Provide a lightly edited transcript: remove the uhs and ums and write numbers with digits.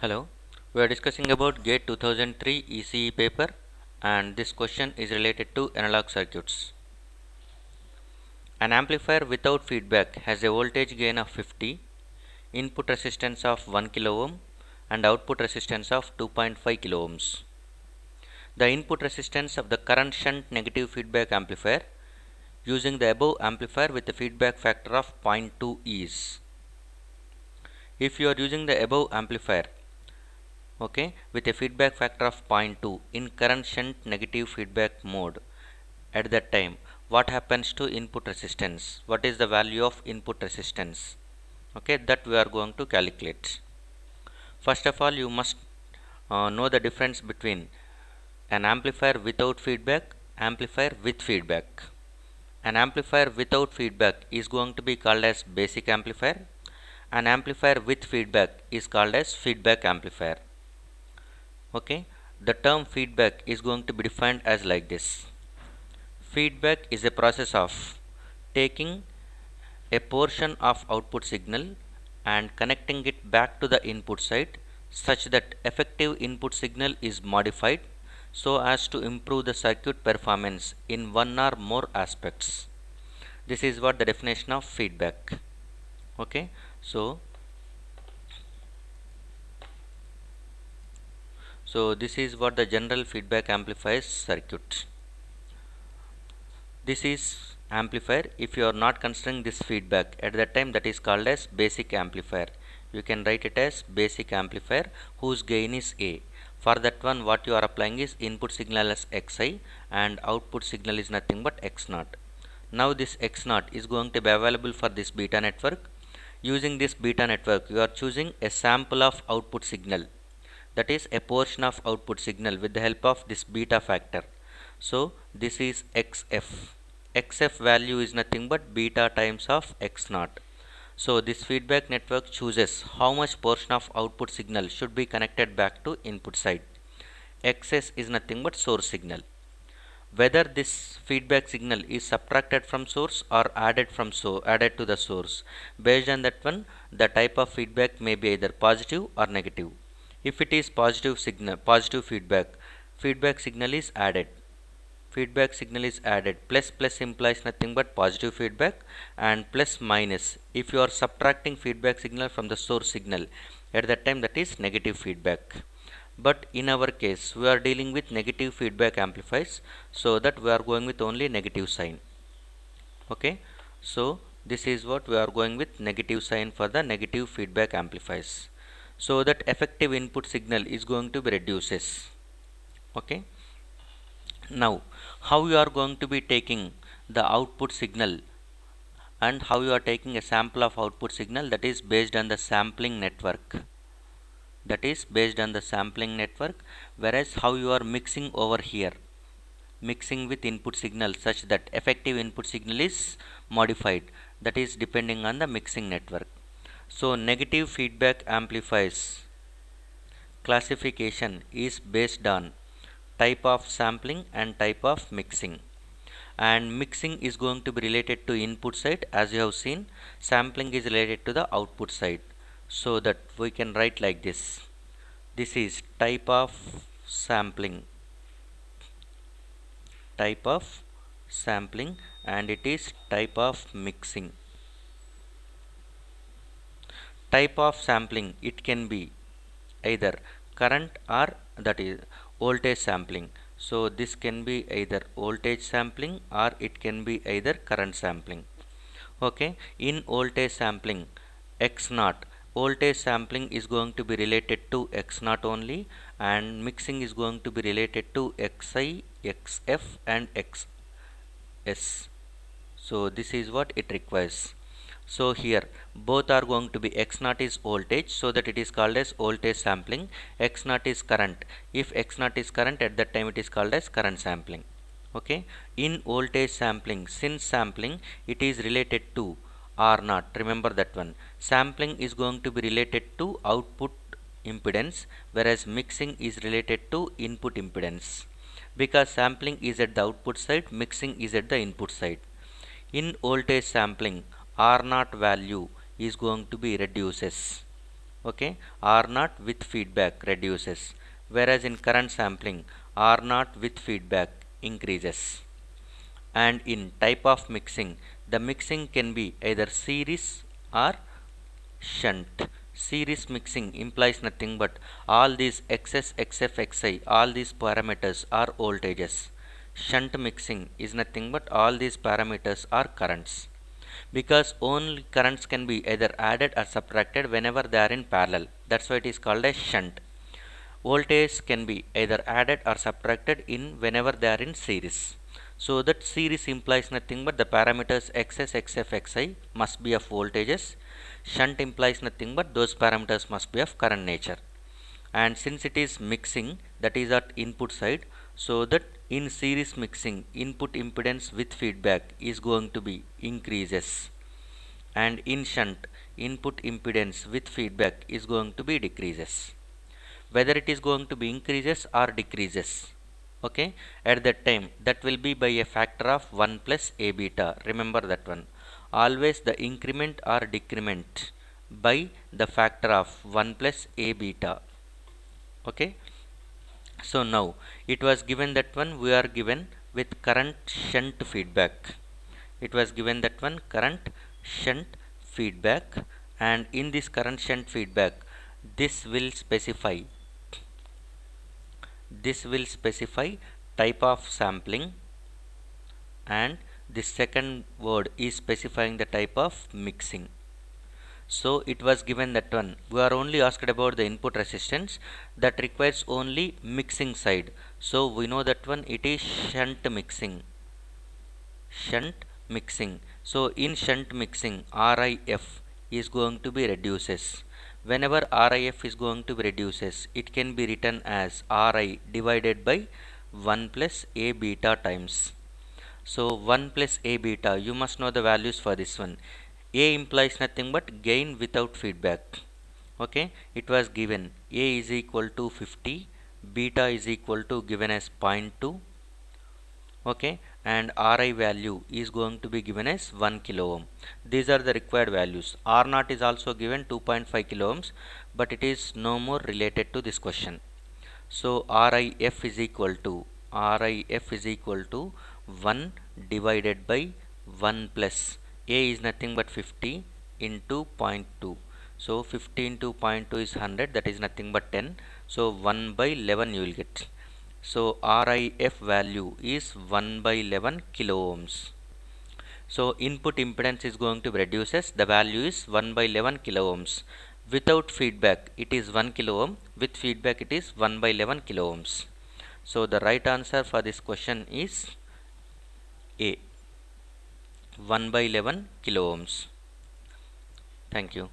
Hello, we are discussing about GATE 2003 ECE paper, and this question is related to analog circuits. An amplifier without feedback has a voltage gain of 50, input resistance of 1 kilo ohm and output resistance of 2.5 kilo ohms. The input resistance of the current shunt negative feedback amplifier using the above amplifier with a feedback factor of 0.2 is. If you are using the above amplifier with a feedback factor of 0.2 in current shunt negative feedback mode, at that time what happens to input resistance, what is the value of input resistance, that we are going to calculate. First of all, you must know the difference between an amplifier without feedback, amplifier with feedback. An amplifier without feedback is going to be called as basic amplifier. An amplifier with feedback is called as feedback amplifier. The term feedback is going to be defined as like this. Feedback is a process of taking a portion of output signal and connecting it back to the input side such that effective input signal is modified so as to improve the circuit performance in one or more aspects. This is what the definition of feedback. So this is what the general feedback amplifier circuit. This is amplifier. If you are not considering this feedback, at that time that is called as basic amplifier. You can write it as basic amplifier whose gain is A. For that one, what you are applying is input signal as Xi and output signal is nothing but X0. Now this X0 is going to be available for this beta network. Using this beta network, you are choosing a sample of output signal, that is a portion of output signal with the help of this beta factor. So this is XF. XF value is nothing but beta times of X0. So this feedback network chooses how much portion of output signal should be connected back to input side. XS is nothing but source signal. Whether this feedback signal is subtracted from source or added to the source, based on that one, the type of feedback may be either positive or negative. If it is positive feedback signal is added. Feedback signal is added. Plus implies nothing but positive feedback, and plus minus if you are subtracting feedback signal from the source signal, at that time that is negative feedback. But in our case we are dealing with negative feedback amplifiers, so that we are going with only negative sign. So this is what we are going with, negative sign for the negative feedback amplifiers, so that effective input signal is going to be reduces. Now how you are going to be taking the output signal and how you are taking a sample of output signal, that is based on the sampling network. Whereas how you are mixing over here, mixing with input signal such that effective input signal is modified, that is depending on the mixing network. So negative feedback amplifiers classification is based on type of sampling and type of mixing, and mixing is going to be related to input side, as you have seen. Sampling is related to the output side, so that we can write like this. This is type of sampling, and it is type of mixing. Type of sampling, it can be either current or that is voltage sampling. So this can be either voltage sampling or it can be either current sampling. In voltage sampling, X0, voltage sampling is going to be related to X0 only, and mixing is going to be related to Xi, Xf and Xs. So this is what it requires. So here both are going to be, X0 is voltage, so that it is called as voltage sampling. X0 is current. If X0 is current, at that time it is called as current sampling. In voltage sampling, since sampling it is related to R0, remember that one. Sampling is going to be related to output impedance, whereas mixing is related to input impedance. Because sampling is at the output side, mixing is at the input side. In voltage sampling, R0 value is going to be reduces. Okay, R naught with feedback reduces, whereas in current sampling R naught with feedback increases. And in type of mixing, the mixing can be either series or shunt. Series mixing implies nothing but all these xs, xf, xi, all these parameters are voltages. Shunt mixing is nothing but all these parameters are currents, because only currents can be either added or subtracted whenever they are in parallel. That's why it is called a shunt. Voltage can be either added or subtracted in whenever they are in series. So that series implies nothing but the parameters xs, xf, xi must be of voltages. Shunt implies nothing but those parameters must be of current nature. And since it is mixing, that is at input side, so that in series mixing input impedance with feedback is going to be increases, and in shunt input impedance with feedback is going to be decreases. Whether it is going to be increases or decreases, okay, at that time that will be by a factor of 1 plus a beta. Remember that one. Always the increment or decrement by the factor of 1 plus a beta. Okay, so now it was given that one we are given with current shunt feedback. It was given that one current shunt feedback, and in this current shunt feedback this will specify type of sampling, and the second word is specifying the type of mixing. So it was given that one we are only asked about the input resistance that requires only mixing side. So we know that one it is shunt mixing. So in shunt mixing RIF is going to be reduces. Whenever RIF is going to be reduces, it can be written as RI divided by 1 plus A beta times. So 1 plus A beta, you must know the values for this one. A implies nothing but gain without feedback. Okay, it was given A is equal to 50, beta is equal to given as 0.2. Okay, and Ri value is going to be given as 1 kilo ohm. These are the required values. R naught is also given 2.5 kilo ohms, but it is no more related to this question. So RIF is equal to 1 divided by 1 plus A is nothing but 50 into 0.2. So 50 into 0.2 is 100, that is nothing but 10. So 1 by 11 you will get. So RIF value is 1 by 11 kilo ohms. So input impedance is going to be reduces. The value is 1 by 11 kilo ohms. Without feedback it is 1 kilo ohm. With feedback it is 1 by 11 kilo ohms. So the right answer for this question is A, 1 by 11 kilo ohms. Thank you.